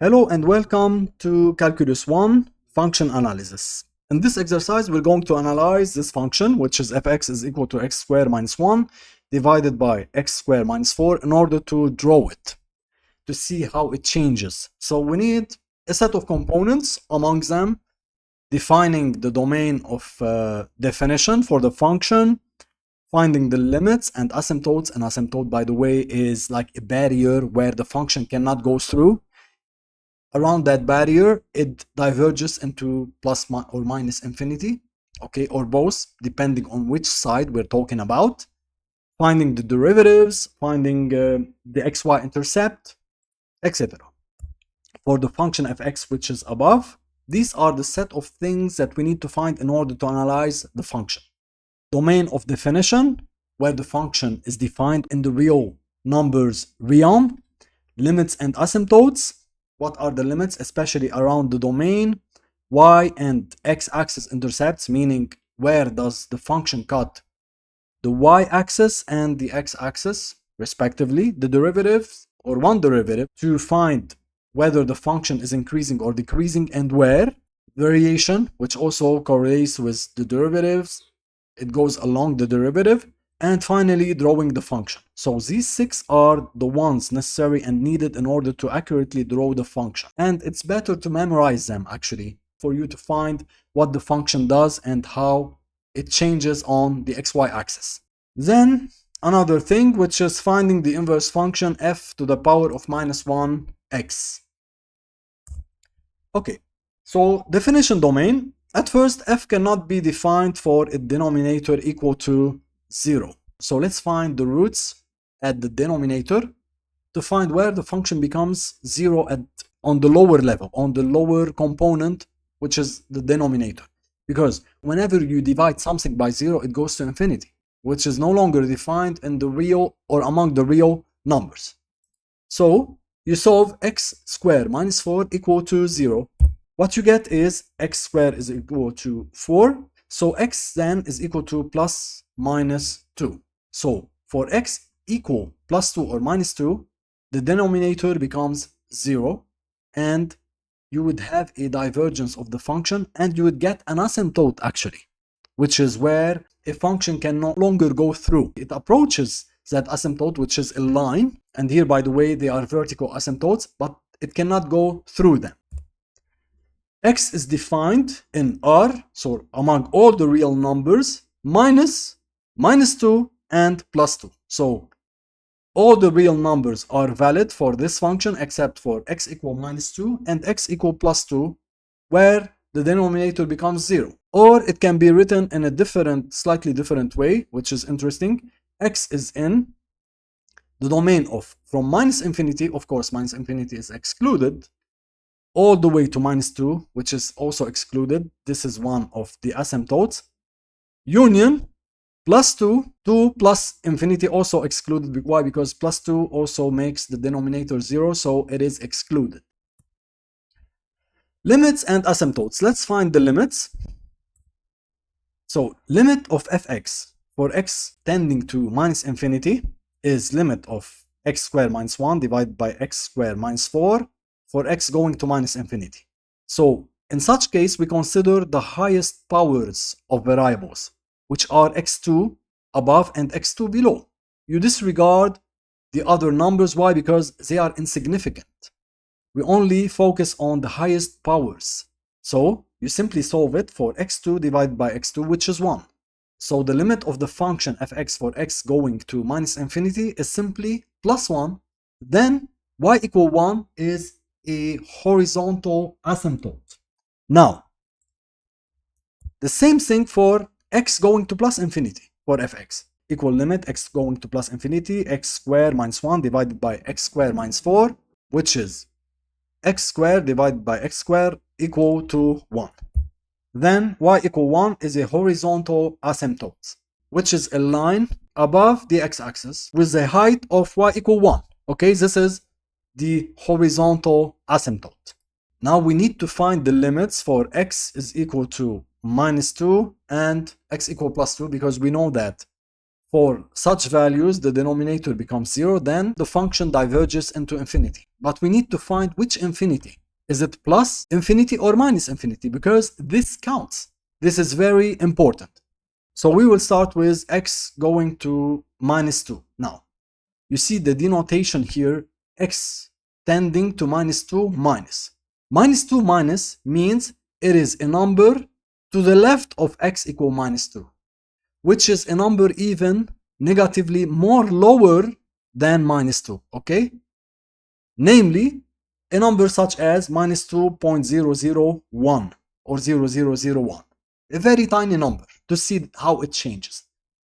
Hello and welcome to Calculus 1 function analysis. In this exercise, we're going to analyze this function, which is fx is equal to x squared minus 1 divided by x squared minus 4 in order to draw it, to see how it changes. So we need a set of components, among them defining the domain of definition for the function, finding the limits and asymptotes. An asymptote, by the way, is like a barrier where the function cannot go through. Around that barrier, it diverges into plus or minus infinity, okay, or both, depending on which side we're talking about. Finding the derivatives, finding the xy intercept, etc. For the function fx, which is above, these are the set of things that we need to find in order to analyze the function. Domain of definition, where the function is defined in the real numbers realm. Limits and asymptotes. What are the limits, especially around the domain? Y and x-axis intercepts, meaning where does the function cut the y-axis and the x-axis, respectively. The derivatives, or one derivative, to find whether the function is increasing or decreasing and where. Variation, which also correlates with the derivatives. It goes along the derivative. And finally, drawing the function. So these 6 are the ones necessary and needed in order to accurately draw the function. And it's better to memorize them, actually, for you to find what the function does and how it changes on the xy axis. Then another thing, which is finding the inverse function f to the power of minus 1x. Okay, so definition domain. At first, f cannot be defined for a denominator equal to 0. So let's find the roots at the denominator to find where the function becomes 0 on the lower level, on the lower component, which is the denominator. Because whenever you divide something by 0, it goes to infinity, which is no longer defined in the real or among the real numbers. So you solve x squared minus 4 equal to 0. What you get is x squared is equal to 4. So x then is equal to plus minus 2. So for x equal plus 2 or minus 2, the denominator becomes 0, and you would have a divergence of the function, and you would get an asymptote, actually, which is where a function can no longer go through. It approaches that asymptote, which is a line, and here, by the way, they are vertical asymptotes, but it cannot go through them. X is defined in R, so among all the real numbers, minus 2 and plus 2. So all the real numbers are valid for this function except for x equal minus 2 and x equal plus 2, where the denominator becomes 0. Or it can be written in a slightly different way, which is interesting. X is in the domain of from minus infinity, of course minus infinity is excluded, all the way to minus 2, which is also excluded. This is one of the asymptotes. Union plus 2 plus infinity, also excluded. Why? Because plus 2 also makes the denominator 0, so it is excluded. Limits and asymptotes. Let's find the limits. So limit of fx for x tending to minus infinity is limit of x squared minus 1 divided by x squared minus 4 for x going to minus infinity. So in such case, we consider the highest powers of variables, which are x2 above and x2 below. You disregard the other numbers. Why? Because they are insignificant. We only focus on the highest powers. So you simply solve it for x2 divided by x2, which is 1. So the limit of the function fx for x going to minus infinity is simply plus 1. Then y equal 1 is a horizontal asymptote. Now, the same thing for x going to plus infinity for fx. Equal limit x going to plus infinity, x squared minus 1 divided by x squared minus 4, which is x squared divided by x squared equal to 1. Then y equal 1 is a horizontal asymptote, which is a line above the x-axis with a height of y equal 1. Okay, this is the horizontal asymptote. Now we need to find the limits for x is equal to minus 2 and x equal plus 2, because we know that for such values the denominator becomes 0, then the function diverges into infinity. but we need to find which infinity. Is it plus infinity or minus infinity? Because this counts. This is very important. So we will start with x going to minus 2. Now, you see the denotation here, x tending to minus 2 minus. Minus 2 minus means it is a number to the left of x equal minus 2, which is a number even negatively more lower than minus 2, okay? Namely, a number such as minus 2.001 or 0001. A very tiny number to see how it changes.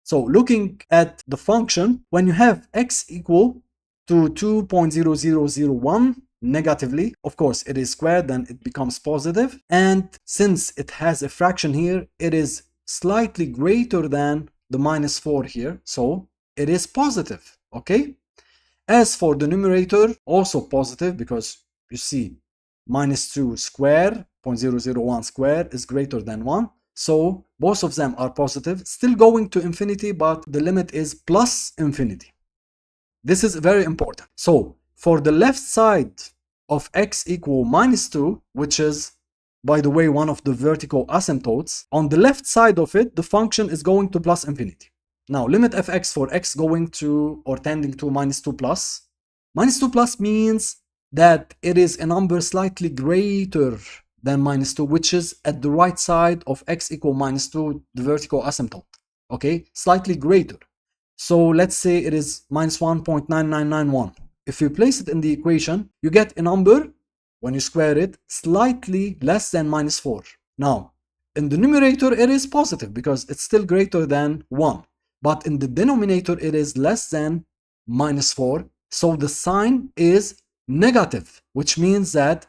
So looking at the function, when you have x equal to 2.0001 negatively, of course it is squared, then it becomes positive. And since it has a fraction here, it is slightly greater than the minus 4 here. So it is positive, okay? As for the numerator, also positive, because you see minus 2 square, 0.001 square is greater than 1. So both of them are positive, still going to infinity, but the limit is plus infinity. This is very important. So for the left side of x equal minus 2, which is, by the way, one of the vertical asymptotes, on the left side of it, the function is going to plus infinity. Now, limit fx for x going to or tending to minus 2 plus. Minus 2 plus means that it is a number slightly greater than minus 2, which is at the right side of x equal minus 2, the vertical asymptote. Okay, slightly greater. So let's say it is minus 1.9991. If you place it in the equation, you get a number, when you square it, slightly less than minus 4. Now, in the numerator, it is positive because it's still greater than 1. But in the denominator, it is less than minus 4. So the sign is negative, which means that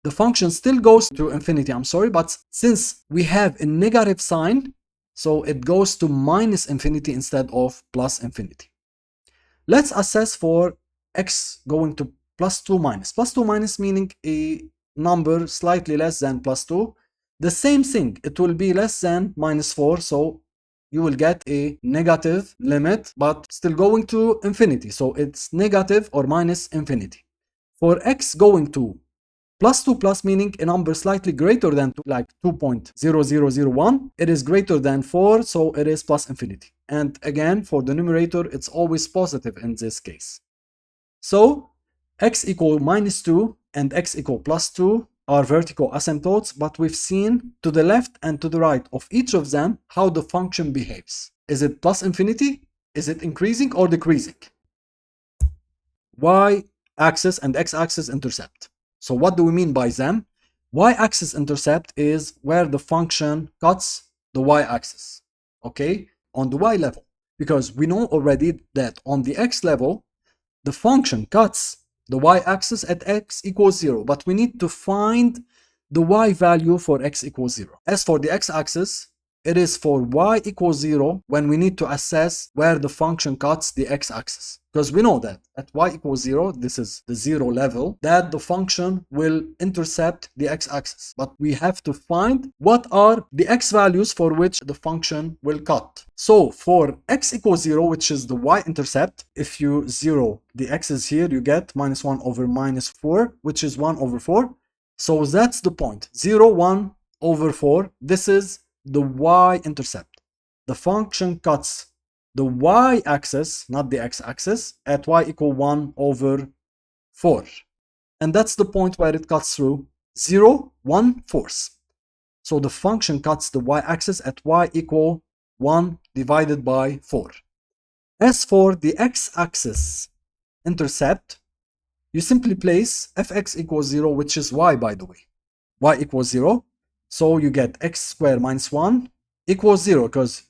the function still goes to infinity. I'm sorry, but since we have a negative sign, so it goes to minus infinity instead of plus infinity. Let's assess for x going to plus 2 minus. Plus 2 minus meaning a number slightly less than plus 2. The same thing, it will be less than minus 4. So you will get a negative limit, but still going to infinity. So it's negative or minus infinity. For x going to plus 2 plus meaning a number slightly greater than 2, like 2.0001, it is greater than 4, so it is plus infinity. And again, for the numerator, it's always positive in this case. So x equal minus 2 and x equal plus 2 are vertical asymptotes, but we've seen to the left and to the right of each of them how the function behaves. Is it plus infinity? Is it increasing or decreasing? Y-axis and x-axis intercept. So what do we mean by them? Y-axis intercept is where the function cuts the y-axis, okay, on the y level. Because we know already that on the x level, the function cuts the y-axis at x equals 0, but we need to find the y value for x equals 0. As for the x-axis, it is for y equals 0 when we need to assess where the function cuts the x-axis. Because we know that at y equals 0, this is the 0 level, that the function will intercept the x-axis. But we have to find what are the x values for which the function will cut. So for x equals 0, which is the y-intercept, if you zero the x's here, you get minus 1 over minus 4, which is 1 over 4. So that's the point. 0, 1 over 4. This is the y-intercept. The function cuts the y-axis, not the x-axis, at y equal 1 over 4. And that's the point where it cuts through 0, 1, 4. So the function cuts the y-axis at y equal 1 divided by 4. As for the x-axis intercept, you simply place fx equals 0, which is y, by the way. Y equals 0. So you get x squared minus 1 equals 0, because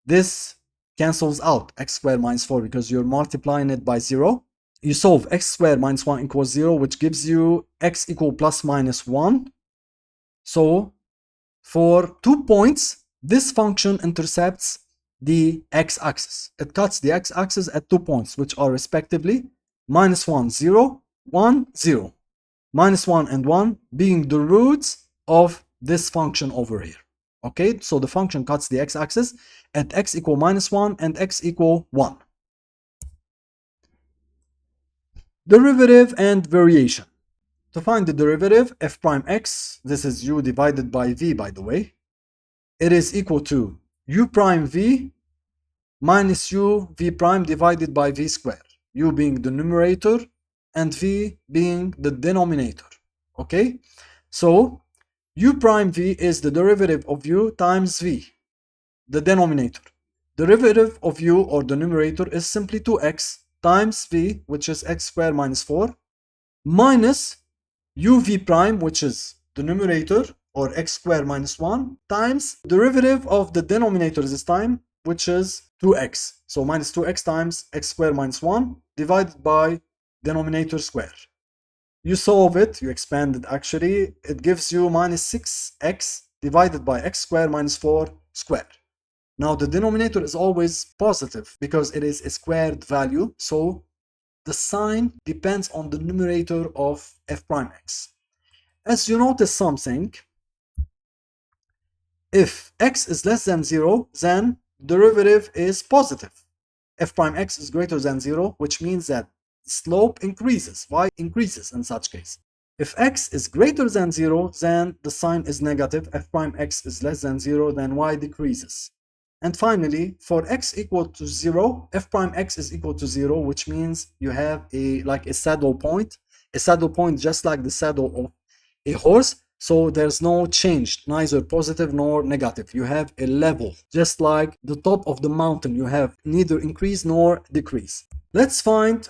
this cancels out x squared minus 4 because you're multiplying it by 0. You solve x squared minus 1 equals 0, which gives you x equal plus minus 1. So for 2 points, this function intercepts the x-axis. It cuts the x-axis at 2 points, which are respectively minus 1, 0, 1, 0. Minus 1 and 1 being the roots of this function over here. Okay, so the function cuts the x-axis at x equal minus 1 and x equal 1. Derivative and variation. To find the derivative, f prime x, this is u divided by v by the way, it is equal to u prime v minus u v prime divided by v squared, u being the numerator and v being the denominator. Okay, so u prime v is the derivative of u times v, the denominator. Derivative of u, or the numerator, is simply 2x times v, which is x squared minus 4, minus uv prime, which is the numerator, or x squared minus 1, times derivative of the denominator this time, which is 2x. So minus 2x times x squared minus 1 divided by denominator square. You solve it, you expand it actually, it gives you minus 6x divided by x squared minus 4 squared. Now the denominator is always positive because it is a squared value, so the sign depends on the numerator of f prime x. As you notice something, if x is less than 0, then derivative is positive. F prime x is greater than 0, which means that slope increases, y increases in such case. If x is greater than 0, then the sign is negative. F prime x is less than 0, then y decreases. And finally, for x equal to 0, f prime x is equal to 0, which means you have a saddle point. A saddle point just like the saddle of a horse. So there's no change, neither positive nor negative. You have a level, just like the top of the mountain. You have neither increase nor decrease. Let's find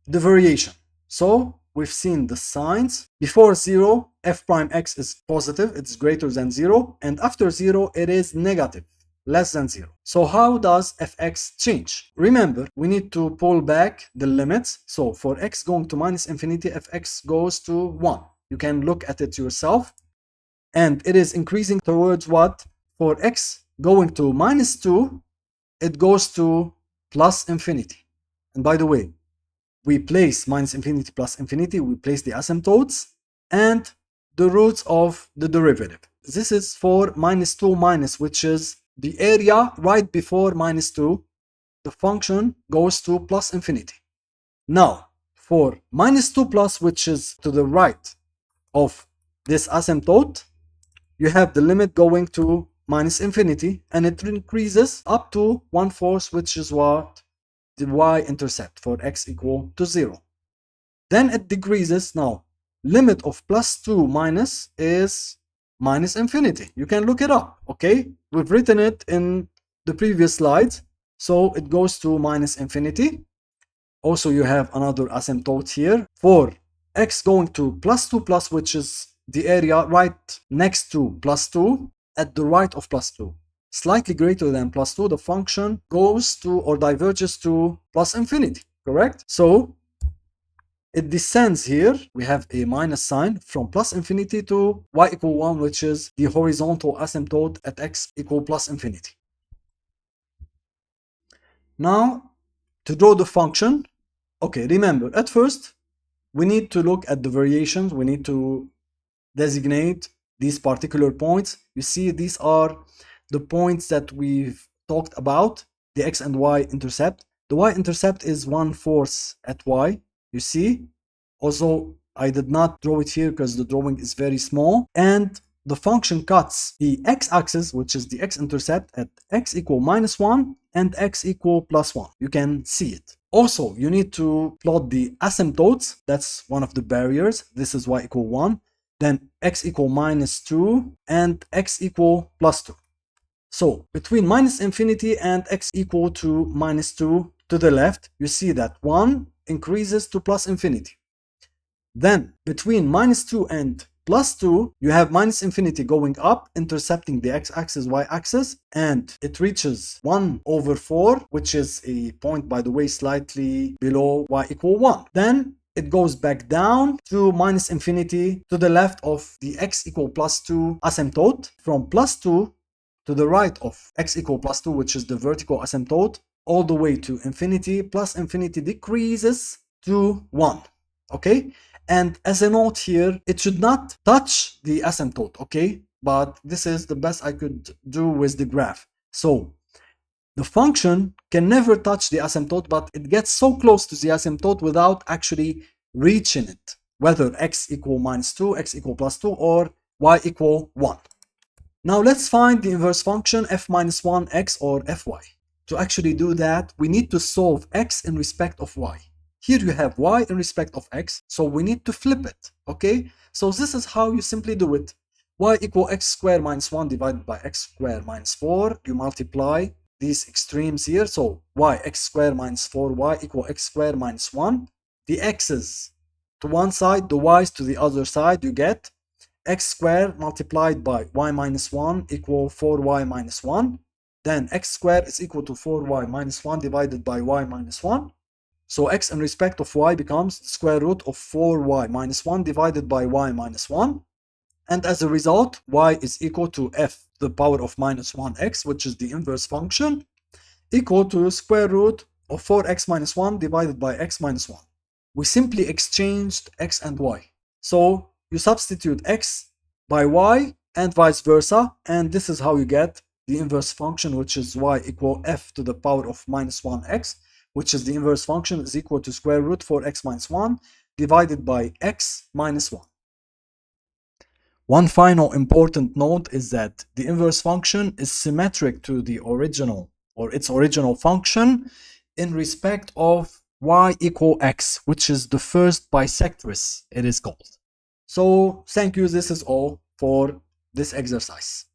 the variation. So we've seen the signs. Before 0, f prime x is positive, it's greater than 0, and after 0, it is negative, less than 0. So how does fx change? Remember, we need to pull back the limits. So for x going to minus infinity, fx goes to 1. You can look at it yourself. And it is increasing towards what? For x going to minus 2, it goes to plus infinity. And by the way, we place minus infinity plus infinity, we place the asymptotes and the roots of the derivative. This is for minus 2 minus, which is the area right before minus 2. The function goes to plus infinity. Now, for minus 2 plus, which is to the right of this asymptote, you have the limit going to minus infinity, and it increases up to 1/4, which is what? The y-intercept for x equal to 0. Then it decreases. Now, limit of plus 2 minus is minus infinity. You can look it up, okay? We've written it in the previous slides. So it goes to minus infinity. Also, you have another asymptote here for x going to plus 2 plus, which is the area right next to plus 2, at the right of plus 2. Slightly greater than plus 2, the function goes to or diverges to plus infinity, correct? So it descends here. We have a minus sign from plus infinity to y equal 1, which is the horizontal asymptote at x equal plus infinity. Now, to draw the function, okay, remember, at first, we need to look at the variations. We need to designate these particular points. You see, these are the points that we've talked about, the x and y intercept. The y-intercept is 1/4 at y, you see. Also, I did not draw it here because the drawing is very small. And the function cuts the x-axis, which is the x-intercept, at x equal minus 1 and x equal plus 1. You can see it. Also, you need to plot the asymptotes. That's one of the barriers. This is y equal 1. Then x equal minus 2 and x equal plus 2. So between minus infinity and x equal to minus 2 to the left, you see that 1 increases to plus infinity. Then between minus 2 and plus 2, you have minus infinity going up, intercepting the x-axis, y-axis, and it reaches 1/4, which is a point, by the way, slightly below y equal 1. Then it goes back down to minus infinity to the left of the x equal plus 2 asymptote. From plus 2 to the right of x equal plus 2, which is the vertical asymptote, all the way to infinity. Plus infinity decreases to 1. Okay? And as a note here, it should not touch the asymptote, okay? But this is the best I could do with the graph. So The function can never touch the asymptote, but it gets so close to the asymptote without actually reaching it, whether x equal -2, x equal +2, or y equal 1. Now let's find the inverse function f minus 1x or fy. To actually do that, we need to solve x in respect of y. Here you have y in respect of x, so we need to flip it, okay? So this is how you simply do it. Y equal x squared minus 1 divided by x squared minus 4. You multiply these extremes here, so y x squared minus 4y equal x squared minus 1. The x's to one side, the y's to the other side, you get x squared multiplied by y minus 1 equal 4y minus 1. Then x squared is equal to 4y minus 1 divided by y minus 1. So x in respect of y becomes the square root of 4y minus 1 divided by y minus 1. And as a result, y is equal to f to the power of minus 1x, which is the inverse function, equal to square root of 4x minus 1 divided by x minus 1. We simply exchanged x and y. So you substitute x by y and vice versa, and this is how you get the inverse function, which is y equal f to the power of minus 1x, which is the inverse function, is equal to square root 4x minus 1 divided by x minus 1. One final important note is that the inverse function is symmetric to the original or its original function in respect of y equal x, which is the first bisectrous it is called. So thank you, this is all for this exercise.